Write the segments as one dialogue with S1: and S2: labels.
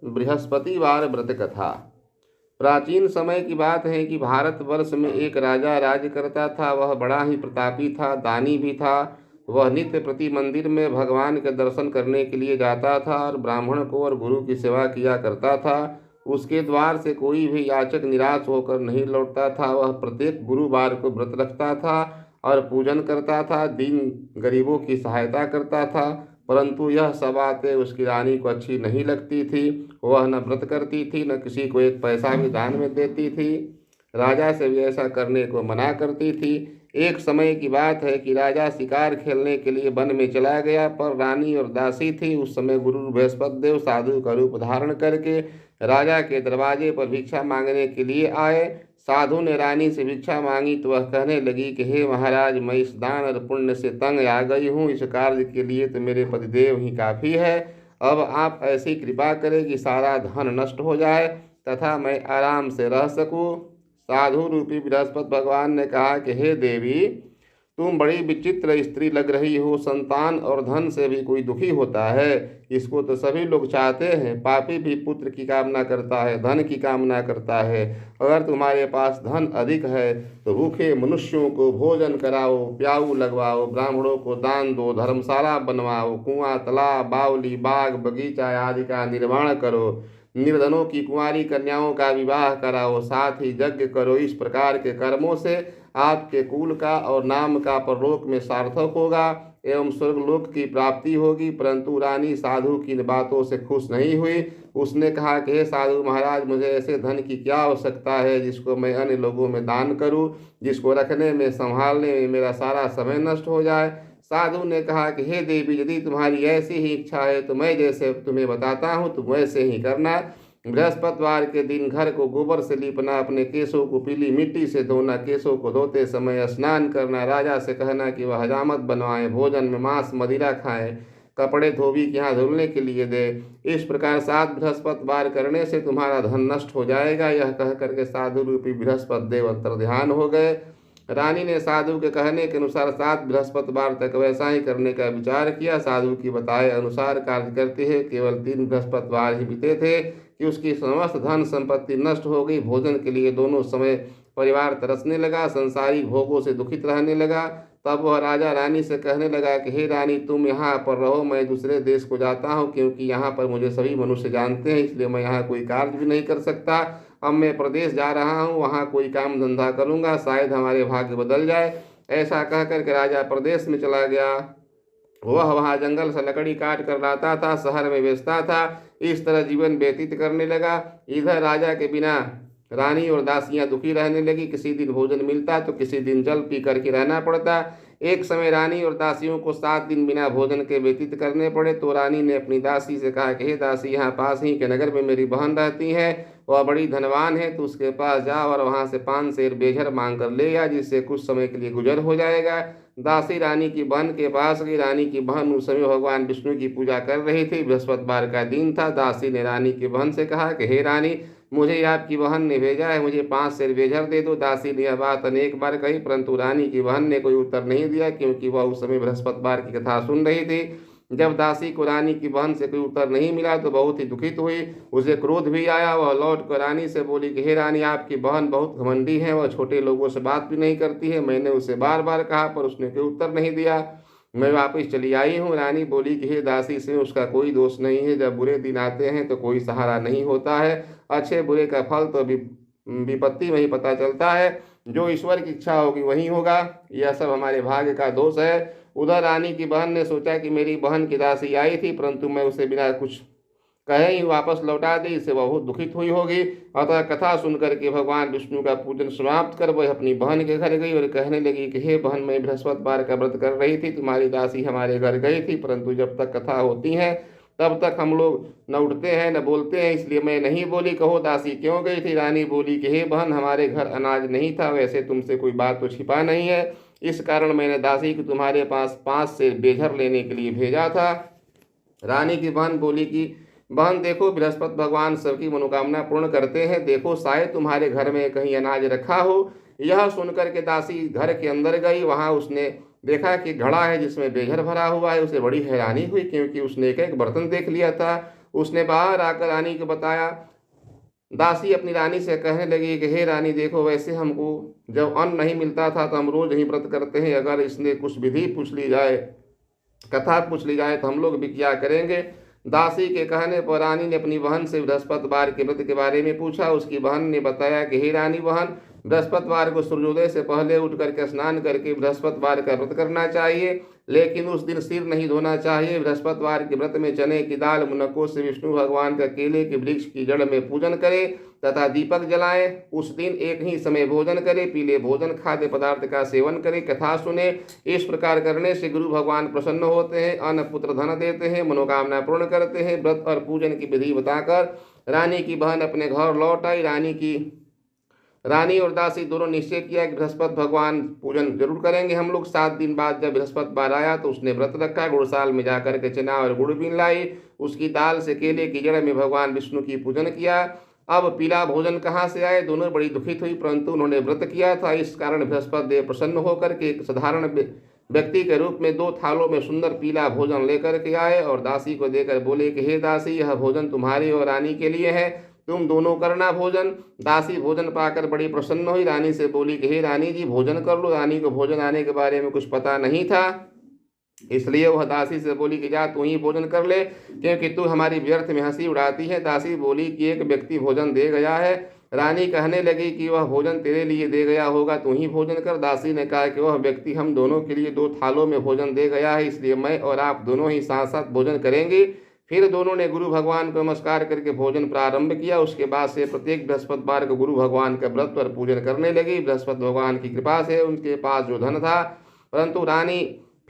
S1: बृहस्पतिवार व्रत कथा। प्राचीन समय की बात है कि भारतवर्ष में एक राजा राज्य करता था। वह बड़ा ही प्रतापी था, दानी भी था। वह नित्य प्रति मंदिर में भगवान के दर्शन करने के लिए जाता था और ब्राह्मण को और गुरु की सेवा किया करता था। उसके द्वार से कोई भी याचक निराश होकर नहीं लौटता था। वह प्रत्येक गुरुवार को व्रत रखता था और पूजन करता था, दीन गरीबों की सहायता करता था। परंतु यह सब बातें उसकी रानी को अच्छी नहीं लगती थी। वह न व्रत करती थी, न किसी को एक पैसा भी दान में देती थी। राजा से भी ऐसा करने को मना करती थी। एक समय की बात है कि राजा शिकार खेलने के लिए वन में चला गया, पर रानी और दासी थी। उस समय गुरु बृहस्पति देव साधु का रूप धारण करके राजा के दरवाजे पर भिक्षा मांगने के लिए आए। साधु ने रानी से भिक्षा मांगी तो वह कहने लगी कि हे महाराज, मैं इस दान और पुण्य से तंग आ गई हूँ। इस कार्य के लिए तो मेरे पतिदेव ही काफ़ी है। अब आप ऐसी कृपा करें कि सारा धन नष्ट हो जाए तथा मैं आराम से रह सकूं। साधु रूपी बृहस्पति भगवान ने कहा कि हे देवी, तुम बड़ी विचित्र स्त्री लग रही हो। संतान और धन से भी कोई दुखी होता है? इसको तो सभी लोग चाहते हैं। पापी भी पुत्र की कामना करता है, धन की कामना करता है। अगर तुम्हारे पास धन अधिक है तो भूखे मनुष्यों को भोजन कराओ, प्याऊ लगवाओ, ब्राह्मणों को दान दो, धर्मशाला बनवाओ, कुआं, तालाब, बावली, बाग बगीचा आदि का निर्माण करो, निर्धनों की कुंवारी कन्याओं का विवाह कराओ, साथ ही यज्ञ करो। इस प्रकार के कर्मों से आपके कुल का और नाम का परलोक में सार्थक होगा एवं स्वर्गलोक की प्राप्ति होगी। परंतु रानी साधु की बातों से खुश नहीं हुई। उसने कहा कि हे साधु महाराज, मुझे ऐसे धन की क्या आवश्यकता है जिसको मैं अन्य लोगों में दान करूं, जिसको रखने में संभालने में मेरा सारा समय नष्ट हो जाए। साधु ने कहा कि हे देवी, यदि तुम्हारी ऐसी ही इच्छा है तो मैं जैसे तुम्हें बताता हूँ तुम वैसे ही करना। बृहस्पतिवार के दिन घर को गोबर से लीपना, अपने केशों को पीली मिट्टी से धोना, केशों को धोते समय स्नान करना, राजा से कहना कि वह हजामत बनवाएं, भोजन में मांस मदिरा खाएं, कपड़े धोबी के यहाँ धुलने के लिए दे। इस प्रकार 7 बृहस्पतिवार करने से तुम्हारा धन नष्ट हो जाएगा। यह कह करके साधु रूपी बृहस्पति देव अंतर्ध्यान हो गए। रानी ने साधु के कहने के अनुसार 7 बृहस्पतिवार तक वैसा ही करने का विचार किया। साधु की बताए अनुसार कार्य करते हुए केवल 3 बृहस्पतिवार ही बीते थे कि उसकी समस्त धन संपत्ति नष्ट हो गई। भोजन के लिए दोनों समय परिवार तरसने लगा, संसारिक भोगों से दुखित रहने लगा। तब वह राजा रानी से कहने लगा कि हे रानी, तुम यहाँ पर रहो, मैं दूसरे देश को जाता हूँ, क्योंकि यहाँ पर मुझे सभी मनुष्य जानते हैं, इसलिए मैं यहाँ कोई कार्य भी नहीं कर सकता। अब मैं प्रदेश जा रहा हूँ, वहाँ कोई काम धंधा करूँगा, शायद हमारे भाग्य बदल जाए। ऐसा कह करके राजा प्रदेश में चला गया। वह वहाँ जंगल से लकड़ी काट कर लाता था, शहर में बेचता था। इस तरह जीवन व्यतीत करने लगा। इधर राजा के बिना रानी और दासियां दुखी रहने लगी। किसी दिन भोजन मिलता तो किसी दिन जल पी करके रहना पड़ता। एक समय रानी और दासियों को 7 दिन बिना भोजन के व्यतीत करने पड़े। तो रानी ने अपनी दासी से कहा कि हे दासी, यहाँ पास ही के नगर में मेरी बहन रहती है, वह बड़ी धनवान है, तो उसके पास जा और वहाँ से 5 सेर बेझर मांग कर ले आ, जिससे कुछ समय के लिए गुजर हो जाएगा। दासी रानी की बहन के पास गई। रानी की बहन उस समय भगवान विष्णु की पूजा कर रही थी। बृहस्पतिवार का दिन था। दासी ने रानी की बहन से कहा कि हे रानी, मुझे आपकी बहन ने भेजा है, मुझे 5 सेर बेझर दे दो। दासी ने यह बात अनेक बार कही, परंतु रानी की बहन ने कोई उत्तर नहीं दिया, क्योंकि वह उस समय बृहस्पतिवार की कथा सुन रही थी। जब दासी को रानी की बहन से कोई उत्तर नहीं मिला तो बहुत ही दुखित हुई। उसे क्रोध भी आया। वह लौट कर रानी से बोली कि हे रानी, आपकी बहन बहुत घमंडी है, वह छोटे लोगों से बात भी नहीं करती है। मैंने उसे बार बार कहा पर उसने कोई उत्तर नहीं दिया। मैं वापस चली आई हूँ। रानी बोली कि हे दासी, इसमें उसका कोई दोष नहीं है। जब बुरे दिन आते हैं तो कोई सहारा नहीं होता है। अच्छे बुरे का फल तो विपत्ति में ही पता चलता है। जो ईश्वर की इच्छा होगी वही होगा। यह सब हमारे भाग्य का दोष है। उधर रानी की बहन ने सोचा कि मेरी बहन की दासी आई थी, परंतु मैं उसे बिना कुछ कहे ही वापस लौटा दी, इससे वह बहुत दुखित हुई होगी। अतः कथा सुनकर के भगवान विष्णु का पूजन समाप्त कर वह अपनी बहन के घर गई और कहने लगी कि हे बहन, मैं बृहस्पतिवार का व्रत कर रही थी, तुम्हारी दासी हमारे घर गई थी, परंतु जब तक कथा होती है तब तक हम लोग न उठते हैं न बोलते हैं, इसलिए मैं नहीं बोली। कहो दासी क्यों गई थी? रानी बोली कि हे बहन, हमारे घर अनाज नहीं था, वैसे तुमसे कोई बात तो छिपा नहीं है, इस कारण मैंने दासी को तुम्हारे पास 5 सेर बेझर लेने के लिए भेजा था। रानी की बहन बोली कि बहन देखो, बृहस्पति भगवान सबकी मनोकामना पूर्ण करते हैं, देखो शायद तुम्हारे घर में कहीं अनाज रखा हो। यह सुनकर के दासी घर के अंदर गई। वहां उसने देखा कि घड़ा है जिसमें बेझर भरा हुआ है। उसे बड़ी हैरानी हुई, क्योंकि उसने एक एक बर्तन देख लिया था। उसने बाहर आकर रानी को बताया। दासी अपनी रानी से कहने लगी कि हे रानी, देखो वैसे हमको जब अन्न नहीं मिलता था तो हम रोज ही व्रत करते हैं, अगर इसने कुछ विधि पूछ ली जाए, कथा पूछ ली जाए तो हम लोग भी क्या करेंगे। दासी के कहने पर रानी ने अपनी बहन से बृहस्पतिवार के व्रत के बारे में पूछा। उसकी बहन ने बताया कि हे रानी बहन, बृहस्पतिवार को सूर्योदय से पहले उठ करके स्नान करके बृहस्पतिवार का व्रत करना चाहिए, लेकिन उस दिन सिर नहीं धोना चाहिए। बृहस्पतिवार के व्रत में चने की दाल, मुनक्कों से विष्णु भगवान का केले के वृक्ष की जड़ में पूजन करें तथा दीपक जलाएं। उस दिन एक ही समय भोजन करें, पीले भोजन खाद्य पदार्थ का सेवन करें, कथा सुने। इस प्रकार करने से गुरु भगवान प्रसन्न होते हैं, अन्न पुत्र धन देते हैं, मनोकामना पूर्ण करते हैं। व्रत और पूजन की विधि बताकर रानी की बहन अपने घर लौट आई। रानी और दासी दोनों निश्चय किया कि बृहस्पति भगवान पूजन जरूर करेंगे हम लोग। 7 दिन बाद जब बृहस्पतिवार आया तो उसने व्रत रखा, गुड़साल में जाकर के चना और गुड़ बीन लाई, उसकी दाल से केले की जड़ में भगवान विष्णु की पूजन किया। अब पीला भोजन कहाँ से आए, दोनों बड़ी दुखित हुई, परंतु उन्होंने व्रत किया था, इस कारण बृहस्पति देव प्रसन्न होकर के एक साधारण व्यक्ति के रूप में 2 थालों में सुंदर पीला भोजन लेकर के आए और दासी को देकर बोले कि हे दासी, यह भोजन तुम्हारी और रानी के लिए है, तुम दोनों करना भोजन। दासी भोजन पाकर बड़ी प्रसन्न हुई, रानी से बोली कि हे रानी जी, भोजन कर लो। रानी को भोजन आने के बारे में कुछ पता नहीं था, इसलिए वह दासी से बोली कि जा तू ही भोजन कर ले, क्योंकि तू हमारी व्यर्थ में हंसी उड़ाती है। दासी बोली कि एक व्यक्ति भोजन दे गया है। रानी कहने लगी कि वह भोजन तेरे लिए दे गया होगा, तू ही भोजन कर। दासी ने कहा कि वह व्यक्ति हम दोनों के लिए 2 थालों में भोजन दे गया है, इसलिए मैं और आप दोनों ही साथ साथ भोजन करेंगे। फिर दोनों ने गुरु भगवान को नमस्कार करके भोजन प्रारंभ किया। उसके बाद से प्रत्येक बृहस्पतिवार को गुरु भगवान का व्रत और पूजन करने लगी। बृहस्पति भगवान की कृपा से उनके पास जो धन था, परंतु रानी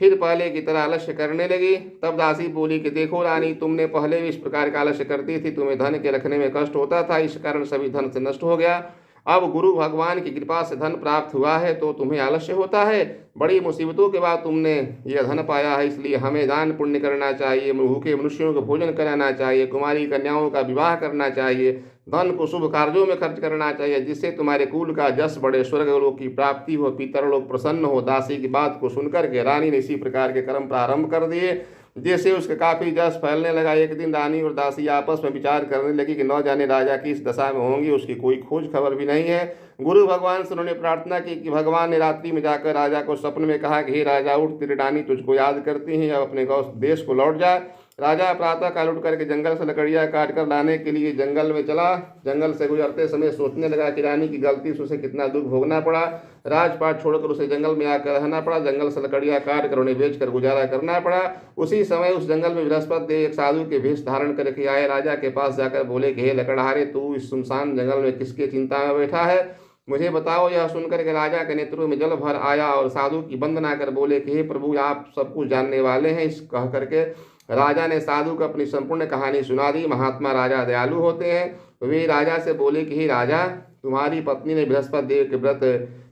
S1: फिर पहले की तरह आलस्य करने लगी। तब दासी बोली कि देखो रानी, तुमने पहले भी इस प्रकार का आलस्य करती थी, तुम्हें धन के रखने में कष्ट होता था, इस कारण सभी धन से नष्ट हो गया। अब गुरु भगवान की कृपा से धन प्राप्त हुआ है तो तुम्हें आलस्य होता है। बड़ी मुसीबतों के बाद तुमने यह धन पाया है, इसलिए हमें दान पुण्य करना चाहिए, भूखे मनुष्यों को भोजन कराना चाहिए, कुमारी कन्याओं का विवाह करना चाहिए, धन को शुभ कार्यों में खर्च करना चाहिए, जिससे तुम्हारे कुल का जस बढ़े, स्वर्ग लोक की प्राप्ति हो, पितर लोग प्रसन्न हो। दासी की बात को सुनकर के रानी ने इसी प्रकार के कर्म प्रारंभ कर दिए, जिससे उसका काफी जस फैलने लगा। एक दिन रानी और दासी आपस में विचार करने लगी कि न जाने राजा किस दशा में होंगे, उसकी कोई खोज खबर भी नहीं है। गुरु भगवान से उन्होंने प्रार्थना की कि भगवान ने रात्रि में जाकर राजा को स्वप्न में कहा कि हे राजा, उठ, तेरी रानी तुझको याद करती है, अब अपने देश को लौट जा। राजा प्रातः काल उठ करके जंगल से लकड़ियाँ काट कर लाने के लिए जंगल में चला। जंगल से गुजरते समय सोचने लगा कि रानी की गलती से उसे कितना दुख भोगना पड़ा, राजपाट छोड़कर उसे जंगल में आकर रहना पड़ा, जंगल से लकड़ियाँ काट कर उन्हें बेचकर गुजारा करना पड़ा। उसी समय उस जंगल में बृहस्पति देव एक साधु के वेश धारण करके आए। राजा के पास जाकर बोले कि हे लकड़हारे, तू इस सुनसान जंगल में किसके चिंता में बैठा है, मुझे बताओ। यह सुनकर के राजा के नेत्रों में जल भर आया और साधु की वंदना कर बोले कि हे प्रभु, आप सब कुछ जानने वाले हैं। इस कह करके राजा ने साधु को अपनी संपूर्ण कहानी सुना दी। महात्मा राजा दयालु होते हैं। वे राजा से बोले कि हे राजा, तुम्हारी पत्नी ने बृहस्पति देव के व्रत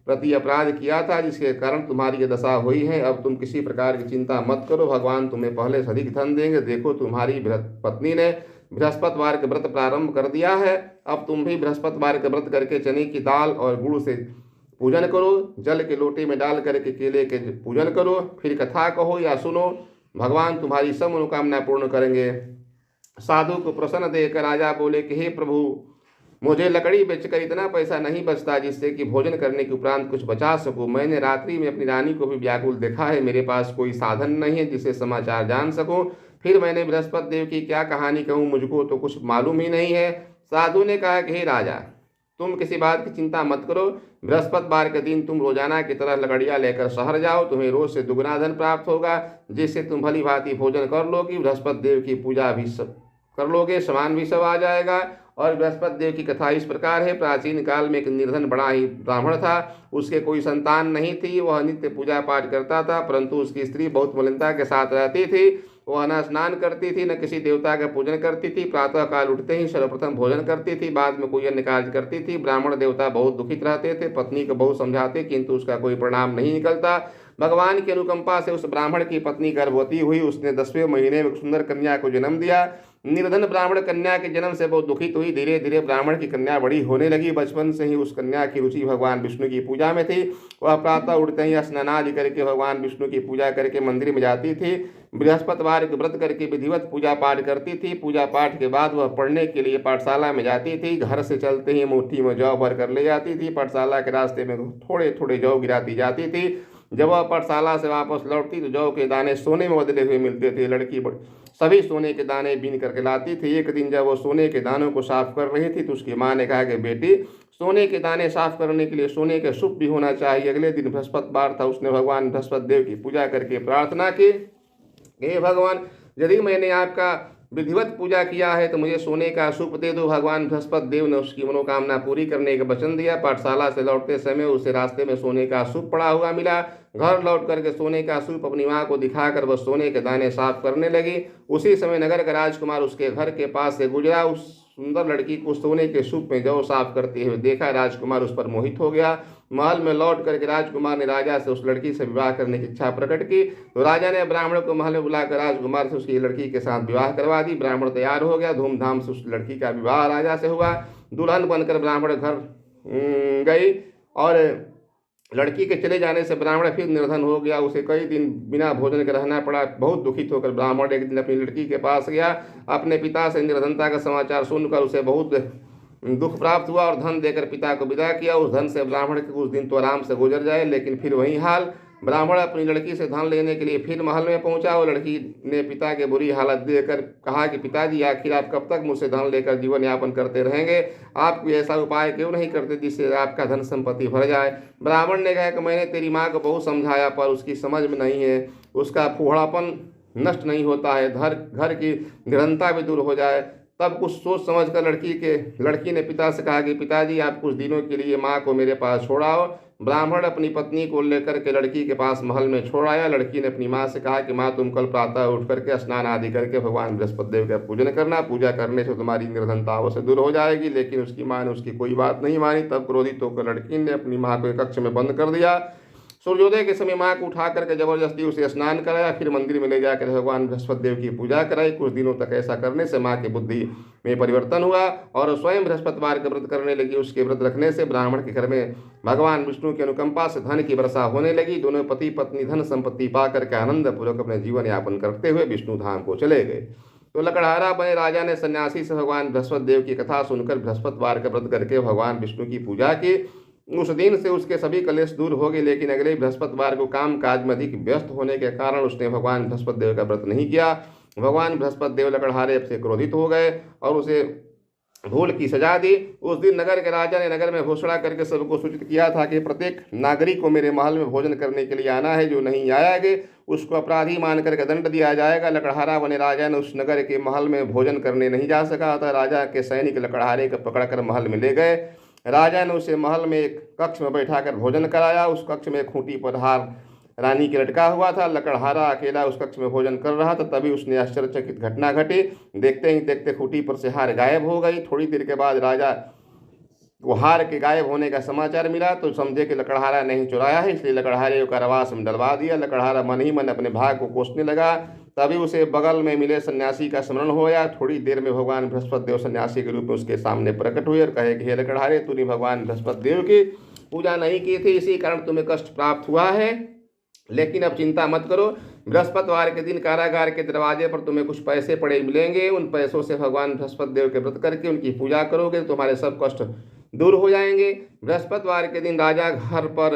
S1: प्रति अपराध किया था, जिसके कारण तुम्हारी ये दशा हुई है। अब तुम किसी प्रकार की चिंता मत करो, भगवान तुम्हें पहले से अधिक धन देंगे। देखो, तुम्हारी पत्नी ने बृहस्पतिवार के व्रत प्रारंभ कर दिया है। अब तुम भी बृहस्पतिवार के व्रत करके चने की दाल और गुड़ से पूजन करो, जल के लोटे में डाल करके केले के पूजन करो, फिर कथा कहो या सुनो, भगवान तुम्हारी सब मनोकामना पूर्ण करेंगे। साधु को प्रसन्न देकर राजा बोले कि हे प्रभु, मुझे लकड़ी बेचकर इतना पैसा नहीं बचता जिससे कि भोजन करने के उपरांत कुछ बचा सकूं। मैंने रात्रि में अपनी रानी को भी व्याकुल देखा है, मेरे पास कोई साधन नहीं है जिससे समाचार जान सकूं। फिर मैंने बृहस्पति देव की क्या कहानी कहूँ, मुझको तो कुछ मालूम ही नहीं है। साधु ने कहा कि हे राजा, तुम किसी बात की चिंता मत करो। बृहस्पतिवार के दिन तुम रोजाना की तरह लकड़ियाँ लेकर शहर जाओ, तुम्हें रोज से दुगना धन प्राप्त होगा, जिससे तुम भली भांति भोजन कर लोगी, बृहस्पति देव की पूजा भी सब कर लोगे, सामान भी सब आ जाएगा। और बृहस्पति देव की कथा इस प्रकार है। प्राचीन काल में एक निर्धन बड़ा ही ब्राह्मण था, उसके कोई संतान नहीं थी। वह नित्य पूजा पाठ करता था, परंतु उसकी स्त्री बहुत मलिनता के साथ रहती थी। वह न स्नान करती थी, न किसी देवता का पूजन करती थी। प्रातः काल उठते ही सर्वप्रथम भोजन करती थी, बाद में कोई अन्य कार्य करती थी। ब्राह्मण देवता बहुत दुखित रहते थे, पत्नी को बहुत समझाते, किंतु उसका कोई परिणाम नहीं निकलता। भगवान की अनुकंपा से उस ब्राह्मण की पत्नी गर्भवती हुई। उसने 10वें महीने में सुंदर कन्या को जन्म दिया। निर्धन ब्राह्मण कन्या के जन्म से बहुत दुखित हुई। धीरे धीरे ब्राह्मण की कन्या बड़ी होने लगी। बचपन से ही उस कन्या की रुचि भगवान विष्णु की पूजा में थी। वह प्रातः उठते ही स्नानादि करके भगवान विष्णु की पूजा करके मंदिर में जाती थी। बृहस्पतिवार के व्रत करके विधिवत पूजा पाठ करती थी। पूजा पाठ के बाद वह पढ़ने के लिए पाठशाला में जाती थी। घर से चलते ही मुट्ठी में जौ भर कर ले जाती थी। पाठशाला के रास्ते में थोड़े थोड़े जौ गिराती जाती थी। जब वह पाठशाला से वापस लौटती तो जौ के दाने सोने में बदले हुए मिलते थे। लड़की सभी सोने के दाने बीन करके लाती थी। एक दिन जब वो सोने के दानों को साफ कर रही थी तो उसकी माँ ने कहा कि बेटी, सोने के दाने साफ करने के लिए सोने के शुभ भी होना चाहिए। अगले दिन बृहस्पतिवार था। उसने भगवान बृहस्पति देव की पूजा करके प्रार्थना की, हे भगवान, यदि मैंने आपका विधिवत पूजा किया है तो मुझे सोने का सूप दे दो। भगवान बृहस्पति देव ने उसकी मनोकामना पूरी करने का वचन दिया। पाठशाला से लौटते समय उसे रास्ते में सोने का सूप पड़ा हुआ मिला। घर लौट करके सोने का सूप अपनी माँ को दिखाकर वह सोने के दाने साफ करने लगी। उसी समय नगर का राजकुमार उसके घर के पास से गुजरा। उस सुंदर लड़की को सोने के सूप में जौ साफ करते हुए देखा। राजकुमार उस पर मोहित हो गया। महल में लौट करके राजकुमार ने राजा से उस लड़की से विवाह करने की इच्छा प्रकट की। तो राजा ने ब्राह्मण को महल में बुलाकर राजकुमार से उसकी लड़की के साथ विवाह करवा दी। ब्राह्मण तैयार हो गया। धूमधाम से उस लड़की का विवाह राजा से हुआ। दुल्हन बनकर ब्राह्मण घर गई और लड़की के चले जाने से ब्राह्मण फिर निर्धन हो गया। उसे कई दिन बिना भोजन के रहना पड़ा। बहुत दुखित होकर ब्राह्मण एक दिन अपनी लड़की के पास गया। अपने पिता से निर्धनता का समाचार सुनकर उसे बहुत दुख प्राप्त हुआ और धन देकर पिता को विदा किया। उस धन से ब्राह्मण के कुछ दिन तो आराम से गुजर जाए, लेकिन फिर वही हाल। ब्राह्मण अपनी लड़की से धन लेने के लिए फिर महल में पहुंचा और लड़की ने पिता के बुरी हालत देखकर कहा कि पिताजी, आखिर आप कब तक मुझसे धन लेकर जीवन यापन करते रहेंगे? आप कोई ऐसा उपाय क्यों नहीं करते जिससे आपका धन संपत्ति भर जाए? ब्राह्मण ने कहा कि मैंने तेरी माँ को बहुत समझाया पर उसकी समझ में नहीं है। उसका फूहड़ापन नष्ट नहीं होता है, घर की निरंता भी दूर हो जाए। तब कुछ सोच समझ कर लड़की ने पिता से कहा कि पिताजी, आप कुछ दिनों के लिए माँ को मेरे पास छोड़ाओ। ब्राह्मण अपनी पत्नी को लेकर के लड़की के पास महल में छोड़ आया। लड़की ने अपनी माँ से कहा कि माँ, तुम कल प्रातः उठ करके स्नान आदि करके भगवान बृहस्पति देव का पूजन करना। पूजा करने से तुम्हारी निर्धनता अवश्य दूर हो जाएगी। लेकिन उसकी माँ ने उसकी कोई बात नहीं मानी। तब क्रोधित होकर लड़की ने अपनी माँ को एक कक्ष में बंद कर दिया। सूर्योदय के समय माँ को उठा करके जबरदस्ती उसे स्नान कराया। फिर मंदिर में ले जाकर भगवान बृहस्पति देव की पूजा कराई। कुछ दिनों तक ऐसा करने से माँ की बुद्धि में परिवर्तन हुआ और स्वयं बृहस्पतिवार का व्रत करने लगी। उसके व्रत रखने से ब्राह्मण के घर में भगवान विष्णु की अनुकंपा से धन की वर्षा होने लगी। दोनों पति पत्नी धन संपत्ति पाकर के आनंद पूर्वक अपने जीवन यापन करते हुए विष्णु धाम को चले गए। तो लकड़हारा बने राजा ने सन्यासी से भगवान बृहस्पति देव की कथा सुनकर बृहस्पतिवार का व्रत करके भगवान विष्णु की पूजा की। उस दिन से उसके सभी कलेश दूर हो गए। लेकिन अगले बृहस्पतिवार को काम काज में अधिक व्यस्त होने के कारण उसने भगवान बृहस्पति देव का व्रत नहीं किया। भगवान बृहस्पति देव लकड़हारे से क्रोधित हो गए और उसे भूल की सजा दी। उस दिन नगर के राजा ने नगर में घोषणा करके सबको सूचित किया था कि प्रत्येक नागरिक को मेरे महल में भोजन करने के लिए आना है। जो नहीं आएगा उसको अपराधी मान करके दंड दिया जाएगा। लकड़हारा बने राजा ने उस नगर के महल में भोजन करने नहीं जा सका था। राजा के सैनिक लकड़हारे को पकड़कर महल में ले गए। राजा ने उसे महल में एक कक्ष में बैठाकर भोजन कराया। उस कक्ष में खूंटी पर हार रानी के लटका हुआ था। लकड़हारा अकेला उस कक्ष में भोजन कर रहा था। तभी उसने आश्चर्यचकित घटना घटी। देखते ही देखते खूंटी पर से हार गायब हो गई। थोड़ी देर के बाद राजा को हार के गायब होने का समाचार मिला तो समझे कि लकड़हारा नहीं चुराया है, इसलिए लकड़हारे को कारावास में डलवा दिया। लकड़हारा मन ही मन अपने भाग को कोसने लगा। तभी उसे बगल में मिले सन्यासी का स्मरण हो गया। थोड़ी देर में भगवान बृहस्पति देव सन्यासी के रूप में उसके सामने प्रकट हुए और कहे कि हे लकड़हारे, तूने भगवान बृहस्पति देव की पूजा नहीं की थी, इसी कारण तुम्हें कष्ट प्राप्त हुआ है। लेकिन अब चिंता मत करो, बृहस्पतिवार के दिन कारागार के दरवाजे पर तुम्हें कुछ पैसे पड़े मिलेंगे। उन पैसों से भगवान बृहस्पति देव के व्रत करके उनकी पूजा करोगे तो तुम्हारे सब कष्ट दूर हो जाएंगे। बृहस्पतिवार के दिन राजा घर पर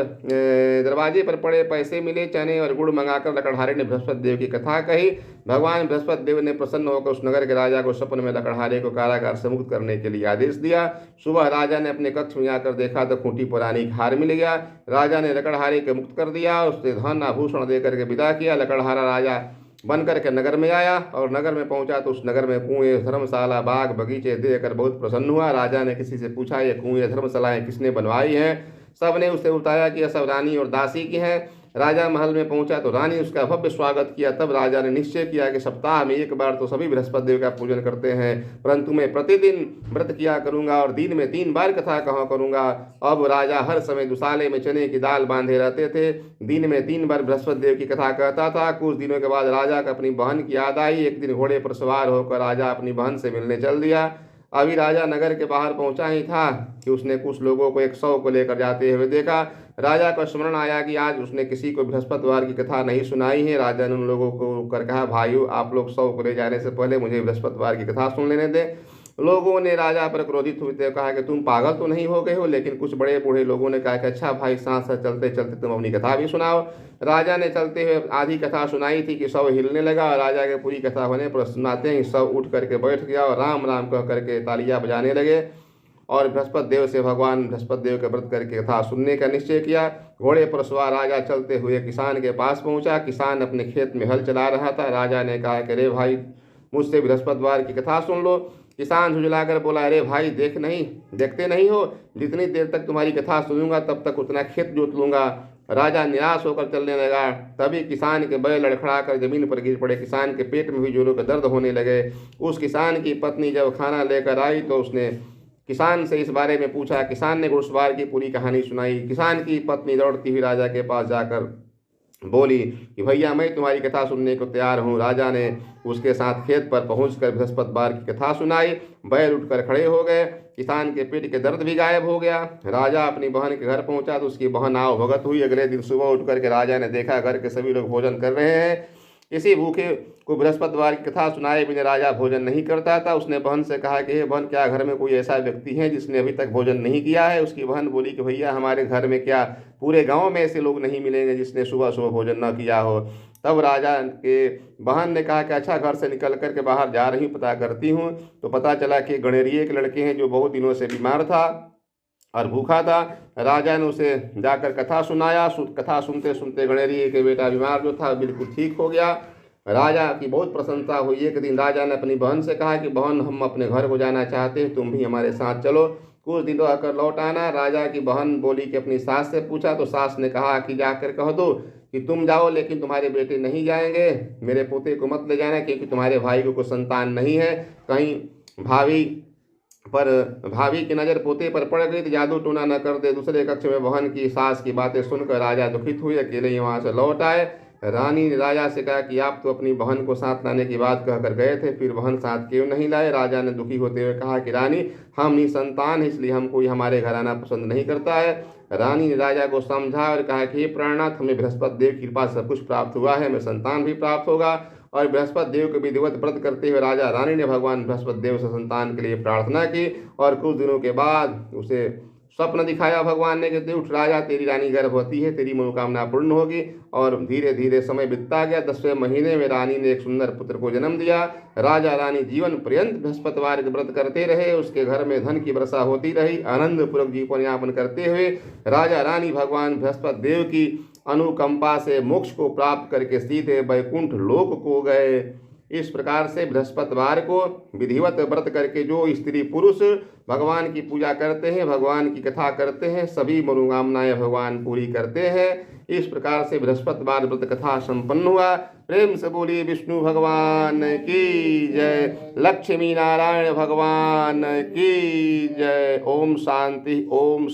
S1: दरवाजे पर पड़े पैसे मिले। चने और गुड़ मंगाकर लकड़हारे ने बृहस्पति देव की कथा कही। भगवान बृहस्पति देव ने प्रसन्न होकर उस नगर के राजा को सपन में लकड़हारे को कारागार से मुक्त करने के लिए आदेश दिया। सुबह राजा ने अपने कक्ष में आकर देखा तो खूंटी पर रानी का हार मिल गया। राजा ने लकड़हारे को मुक्त कर दिया, उससे धन आभूषण देकर के विदा किया। लकड़हारा राजा बनकर के नगर में आया और नगर में पहुंचा तो उस नगर में कुएं, धर्मशाला, बाग बगीचे देखकर बहुत प्रसन्न हुआ। राजा ने किसी से पूछा, ये कुएं धर्मशालाएं किसने बनवाई हैं? सब ने उसे बताया कि यह सब रानी और दासी की हैं। राजा महल में पहुंचा तो रानी उसका भव्य स्वागत किया। तब राजा ने निश्चय किया कि सप्ताह में एक बार तो सभी बृहस्पति देव का पूजन करते हैं, परंतु मैं प्रतिदिन व्रत किया करूंगा और दिन में 3 बार कथा कहा करूंगा। अब राजा हर समय दुसाले में चने की दाल बांधे रहते थे, दिन में 3 बार बृहस्पति देव की कथा कहता था। कुछ दिनों के बाद राजा को अपनी बहन की याद आई। एक दिन घोड़े पर सवार होकर राजा अपनी बहन से मिलने चल दिया। अभी राजा नगर के बाहर पहुंचा ही था कि उसने कुछ लोगों को एक शव को लेकर जाते हुए देखा। राजा को स्मरण आया कि आज उसने किसी को बृहस्पतिवार की कथा नहीं सुनाई है। राजा ने उन लोगों को कर कहा, भाइयों आप लोग शव को ले जाने से पहले मुझे बृहस्पतिवार की कथा सुन लेने दें। लोगों ने राजा पर क्रोधित हुए कहा कि तुम पागल तो नहीं हो गए हो, लेकिन कुछ बड़े बूढ़े लोगों ने कहा कि अच्छा भाई साथ साथ चलते चलते तुम अपनी कथा भी सुनाओ। राजा ने चलते हुए आधी कथा सुनाई थी कि शव हिलने लगा और राजा के पूरी कथा होने पर सुनाते ही शव उठ करके बैठ गया और राम राम कह करके तालियां बजाने लगे और बृहस्पति देव से भगवान बृहस्पति देव के व्रत करके कथा सुनने का निश्चय किया। घोड़े पर सवार राजा चलते हुए किसान के पास पहुंचा। किसान अपने खेत में हल चला रहा था। राजा ने कहा कि अरे भाई मुझसे बृहस्पतिवार की कथा सुन लो। किसान झुझलाकर बोला, अरे भाई देखते नहीं हो, जितनी देर तक तुम्हारी कथा सुनूंगा तब तक उतना खेत जोत लूंगा। राजा निराश होकर चलने लगा। तभी किसान के बैल लड़खड़ा कर जमीन पर गिर पड़े। किसान के पेट में भी जोरों के दर्द होने लगे। उस किसान की पत्नी जब खाना लेकर आई तो उसने किसान से इस बारे में पूछा। किसान ने घुड़सवार की पूरी कहानी सुनाई। किसान की पत्नी दौड़ती हुई राजा के पास जाकर बोली कि भैया मैं तुम्हारी कथा सुनने को तैयार हूँ। राजा ने उसके साथ खेत पर पहुंचकर बृहस्पतिवार की कथा सुनाई। बैल उठकर खड़े हो गए। किसान के पेट के दर्द भी गायब हो गया। राजा अपनी बहन के घर पहुंचा तो उसकी बहन आओ भगत हुई। अगले दिन सुबह उठ करके राजा ने देखा घर के सभी लोग भोजन कर रहे हैं। इसी भूखे को बृहस्पतिवार की कथा सुनाए बिना राजा भोजन नहीं करता था। उसने बहन से कहा कि हे बहन, क्या घर में कोई ऐसा व्यक्ति है जिसने अभी तक भोजन नहीं किया है? उसकी बहन बोली कि भैया हमारे घर में क्या पूरे गांव में ऐसे लोग नहीं मिलेंगे जिसने सुबह सुबह भोजन न किया हो। तब राजा के बहन ने कहा कि अच्छा घर से निकल करके बाहर जा रही हूँ, पता करती हूँ। तो पता चला कि गणेरिये के लड़के हैं जो बहुत दिनों से बीमार था और भूखा था। राजा ने उसे जाकर कथा सुनाया। कथा सुनते सुनते गणेरिये के बेटा बीमार जो था बिल्कुल ठीक हो गया। राजा की बहुत प्रसन्नता हुई। एक दिन राजा ने अपनी बहन से कहा कि बहन हम अपने घर को जाना चाहते हैं, तुम भी हमारे साथ चलो, कुछ दिन रहकर लौट आना। राजा की बहन बोली कि अपनी सास से पूछा तो सास ने कहा कि जाकर कह दो कि तुम जाओ लेकिन तुम्हारे बेटे नहीं जाएंगे। मेरे पोते को मत ले जाना क्योंकि तुम्हारे भाई को कोई संतान नहीं है। कहीं भाभी की नज़र पोते पर पड़ गई तो जादू टूना न कर दे। दूसरे कक्ष में बहन की सास की बातें सुनकर राजा दुखित हुए, अकेले ही वहाँ से लौट आए। रानी ने राजा से कहा कि आप तो अपनी बहन को साथ लाने की बात कहकर गए थे, फिर बहन साथ क्यों नहीं लाए? राजा ने दुखी होते हुए कहा कि रानी हम निसंतान हैं, इसलिए हम कोई हमारे घर आना पसंद नहीं करता है। रानी ने राजा को समझा और कहा कि हे प्राणनाथ, हमें बृहस्पति देव की कृपा से सब कुछ प्राप्त हुआ है, हमें संतान भी प्राप्त होगा। और बृहस्पति देव के विधिवत व्रत करते हुए राजा रानी ने भगवान बृहस्पति देव से संतान के लिए प्रार्थना की। और कुछ दिनों के बाद उसे स्वप्न दिखाया भगवान ने कि उठ राजा, तेरी रानी गर्भवती है, तेरी मनोकामना पूर्ण होगी। और धीरे धीरे समय बीतता गया। 10वें महीने में रानी ने एक सुंदर पुत्र को जन्म दिया। राजा रानी जीवन पर्यंत बृहस्पतिवार के व्रत करते रहे। उसके घर में धन की वर्षा होती रही। आनंद पूर्वक जीवन यापन करते हुए राजा रानी भगवान बृहस्पति देव की अनुकंपा से मोक्ष को प्राप्त करके सीधे वैकुंठ लोक को गए। इस प्रकार से बृहस्पतिवार को विधिवत व्रत करके जो स्त्री पुरुष भगवान की पूजा करते हैं, भगवान की कथा करते हैं, सभी मनोकामनाएं भगवान पूरी करते हैं। इस प्रकार से बृहस्पतिवार व्रत कथा संपन्न हुआ। प्रेम से बोलिए विष्णु भगवान की जय, लक्ष्मी नारायण भगवान की जय। ओम शांति। ओम